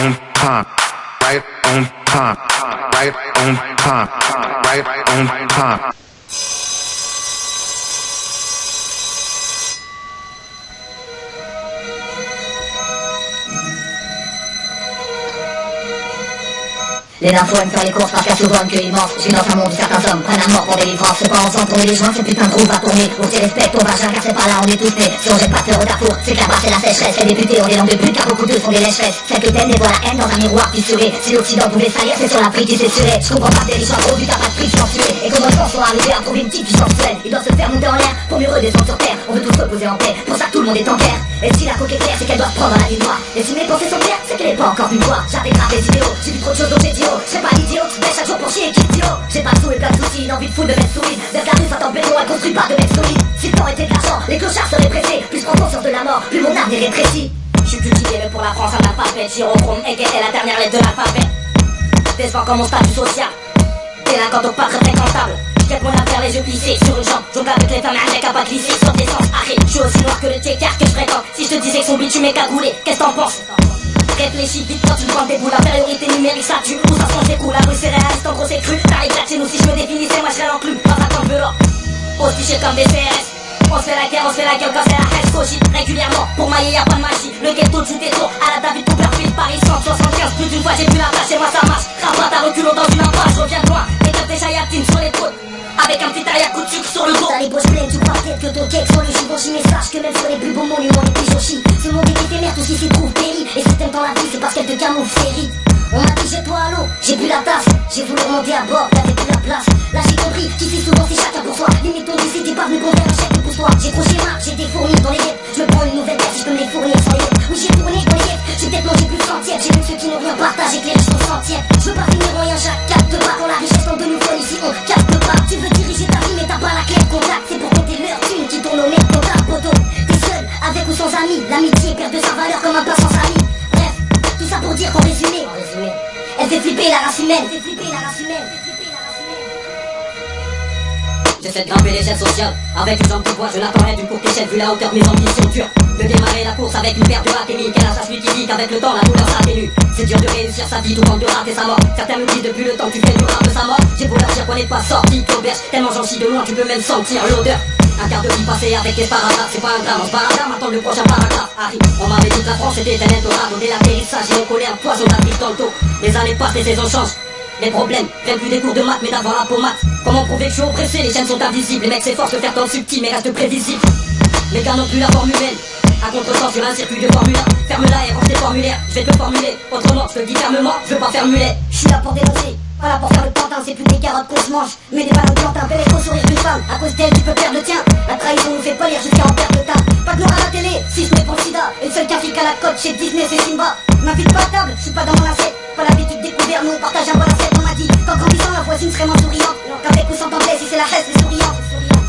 on time, right on time, right on time, right on time. Les infos aiment faire les courses, pas faire souvent une queue immense. Je vis dans un monde où certains hommes prennent un mort pour délivrance. C'est pas ensemble pour les joints, ce putain de trou va tourner. On s'y respecte au vagin car c'est par là on est tous nés. Si on jette pas de fleurs au carrefour, c'est que la brasse et la sécheresse. Les députés ont des langues de pute car beaucoup d'eux sont des lècheresses. Cette haine et voilà la haine dans un miroir fissuré. Si l'Occident pouvait salir, c'est sur la prix qui s'essurait. Je comprends pas des riches en gros vu t'as pas de prix censuré. Et comment ils sont arrivés à trouver une petite fille sensuelle. Ils doivent se faire monter en l'air pour mieux redescendre sur terre. On veut tous reposer en paix, pour ça tout le monde est en guerre. Et si la coque est claire, c'est qu'elle doit se prendre dans la nuit noire. Et si mes pensées sont claires, c'est qu'elle est pas encore une fois. J'avais grave des idéaux, j'ai vu trop de choses donc j'ai dit oh. Je serais pas l'idiot, tu chaque jour pour chier et qui dit oh. J'ai pas de sous et plein de soucis, une envie de fou de mettre souris. Vers la rue, ça béton, elle construit pas de mecs solides. Si le temps était de l'argent, les clochards seraient pressés. Plus je prends conscience de la mort, plus mon avenir est précis. Je suis cultivé mais pour la France, un alphabet. Girochrome, et quelle est la dernière lettre de l'alphabet. Décevant comme mon statut social. Délinquant donc pas très fréquentable. J'quête mon affaire, les yeux plissés sur une jambe. Jongle avec les femmes, un mec à pas glisser sur des sens. Arrête, je suis aussi noir que le tchécard que je fréquente. Si je te disais que son bitume est cagoulé, qu'est-ce t'en penses? Réfléchis vite quand tu prends des boules. Infériorité numérique, ça tue, où ça se c'est cool. La rue c'est réaliste, en gros c'est cru. T'arrives là chez nous, si je me définissais, moi je serais l'enclume. Dans un camp de l'or, postiché comme des CRS. On se fait la guerre, on se fait la gueule quand c'est la haine. Cogite régulièrement, pour mailler y'a pas de magie. Le ghetto joue des tours, à la David Copperfield, Paris 175. Plus d'une fois j'ai pu la place, chez moi ça marche. Rabat à reculons dans une impasse, je reviens de loin. Et comme des chayatines sur les côtes. Avec un petit arrière coup de sucre sur le dos. T'as les bouches pleines, tu crois peut-être que ton cake sur le Givenchy. Mais sache que même sur les plus beaux monuments, les plus jochis, ce monde est éphémère, tout ce qui s'y trouve périt. Et si t'aimes dans la vie, c'est parce qu'elle te camoufle rite. On m'a dit jette-toi à l'eau, j'ai bu la tasse. J'ai voulu remonter à bord, y'avait plus la place. Là j'ai compris, qui fait souvent c'est chacun pour soi. Limite ton lycée, t'es pas venu pour faire un chèque pour toi. J'ai trop schéma, j'ai des fourmis dans les guêpes. Je me prends une nouvelle tête si je peux me les fournir sans les guêpes. Oui j'ai tourné dans les guêpes, j'ai peut-être mangé plus de centièmes. J'ai vu ceux qui n'ont rien partagé, que les riches sont centièmes. Je veux pas finir en rien, Jacques, capte pas. Quand la richesse tombe de nous folle ici, on capte pas. Tu veux diriger ta vie mais t'as pas la clé de contact. C'est pour compter l'heure thune qui tourne au mec dans ta poteau. T'es seul, avec ou sans amis. L'amitié perd de sa valeur comme un pain sans ami. Bref, tout ça pour dire qu'en résumé, elle fait flipper la race humaine. J'essaie de grimper l'échelle sociale avec une jambe de bois, je l'attendais d'une courte échelle vu la hauteur de mes ambitions dures. De démarrer la course avec une paire de académiques, elle a sa suite qui dit qu'avec le temps la douleur s'atténue. C'est dur de réussir sa vie tout en de rater sa mort. Certains me disent depuis le temps que tu fais du rap de sa mort. J'ai beau leur dire qu'on n'est pas sorti d'auberge, tellement j'en chie de loin tu peux même sentir l'odeur. Un quart de vie passé avec les sparadraps, c'est pas un drame, on se barada, m'attend le prochain paragraphe. Arrive, on m'avait dit que la France était un Eldorado. Dès l'atterrissage, ils ont collé un poison d'Afrique dans le dos. Les années passent, les saisons changent. Les problèmes viennent plus des cours de maths mais d'avant la pommade. Comment prouver que je suis oppressé, les chaînes sont invisibles. Les mecs s'efforcent de faire tant subtil mais restent prévisibles. Les gars n'ont plus la formule N. À contre-sens sur un circuit de Formule 1. Ferme-la et range tes formulaires, je vais te le formuler. Autrement, je te le dis fermement, je veux pas faire mulet. Je suis là pour dénoncer, pas là pour faire le pantin. C'est plus des carottes qu'on se mange, mais des ballons de plantain. Pénétre au sourire d'une femme, à cause d'elle tu peux perdre le tien. La trahison nous fait polir jusqu'à en perdre le tas. Pas de noir à la télé, si ce n'est pour le sida. Et le seul qu'Afrique à la côte chez Disney c'est Simba. M'invite pas à table, je suis pas dans mon assiette. Pas l'habitude découvert, nous on partage un bon assiette. On m'a dit qu'en grandissant la voisine serait moins souriante. Qu'avec ou sans tendresse, si c'est la reste, c'est souriant.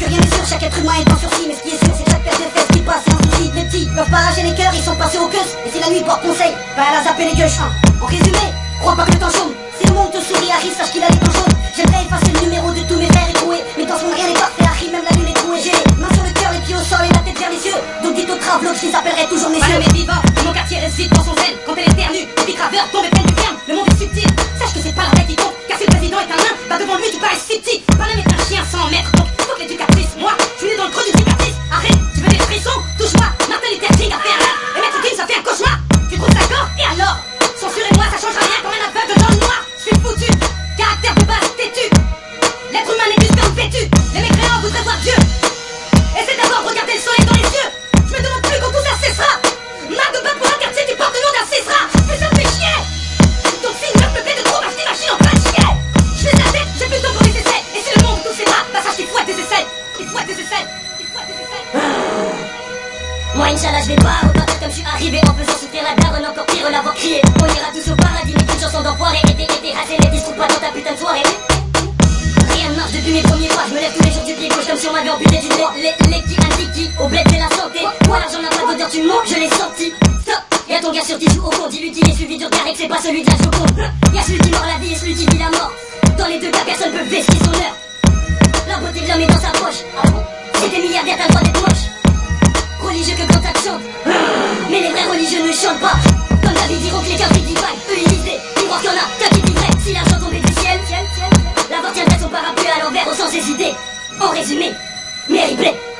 Que rien n'est sûr, chaque être humain est en sursis. Mais ce qui est sûr, c'est chaque paire de fesses qui passe, c'est un souci. Les petits peuvent pas arracher les cœurs, ils sont passés au queus. Et si la nuit porte conseil, bah elle a zappé les gueuches. En résumé, crois pas que le temps chôme. Si le monde te sourit, arrive, sache qu'il a les temps jaunes. J'aimerais effacer le numéro de tous mes frères écroués. Mais dans son rien n'est parfait, arrive, même la lune est trouée. J'ai les mains sur le cœur, les pieds au sol et la tête vers les yeux. Donc dites aux travelots qu'ils s'appelleraient toujours mes yeux. Madame est vivante, mon quartier reste vide dans son zen. Quand elle éternue, le graveur tombe et pleine du terme. Le monde est subtil, sache que c'est pas la tête qui compte. Car si le président est un nain, bah devant lui tu parais si petit. Madame est un chien sans maître, donc faut que l'éducatrice. Moi, je suis né dans le creux du cicatrice. Arrête, tu veux des frissons, touche-moi. Martin Luther King a fait un rap. Et Maître King ça fait un cauchemar. Tu trouves ça corps et alors? Censurez-moi, ça changera rien comme un aveugle dans le noir. Je suis foutu, caractère de base têtu. L'être humain n'est plus qu'un vêtu. Les mécréants voudraient voir Dieu. Essaie d'abord de regarder le soleil dans les yeux. Je me demande plus quand tout ça cessera. Marre de battre pour un quartier qui porte le nom d'un César. Mais ça me fait chier. Donc si une meuf me plaît de trop, bah je t'imagine en plein chier. Je fais de la tête, j'ai plus de temps pour les essais. Et si le monde tous ses bras, bah sache qu'il fouette des essais. Il fouette des essais. Il fouette des essais. Moi Inch'Allah je vais pas repartir comme je suis arrivé. En faisant souffrir la daronne, encore pire l'avoir crié. On ira tous au paradis, mais qu'une chanson d'enfoiré. Été, raté, les discours pas dans ta putain de soirée. Rien ne marche depuis mes premiers pas. Je me lève tous les jours du pied gauche comme si on m'avait amputé du doigt. Les qui indiquent au bled c'est la santé. Moi l'argent n'a pas d'odeur, tu mens, je l'ai senti. Stop. Y'a ton gars sur qui joue au fond, dis-lui qu'il est suivi dur carré, que c'est pas celui de la Joconde. Y'a celui qui mord la vie et celui qui vit la mort. Dans les deux cas personne peut vestir son heure. La beauté de l'homme est dans sa poche. Si t'es milliardaire t'as le droit d'être moche. Religieux que quand ça te chante. Mais les vrais religieux ne chantent pas. Comme La vie diront que les qu'un prix divague. Eux ils disaient, ils croient qu'il y en a qu'un qui vivrait. Si l'argent tombait du ciel, la mort tiendrait son parapluie à l'envers au sens des idées. En résumé, Mary Play.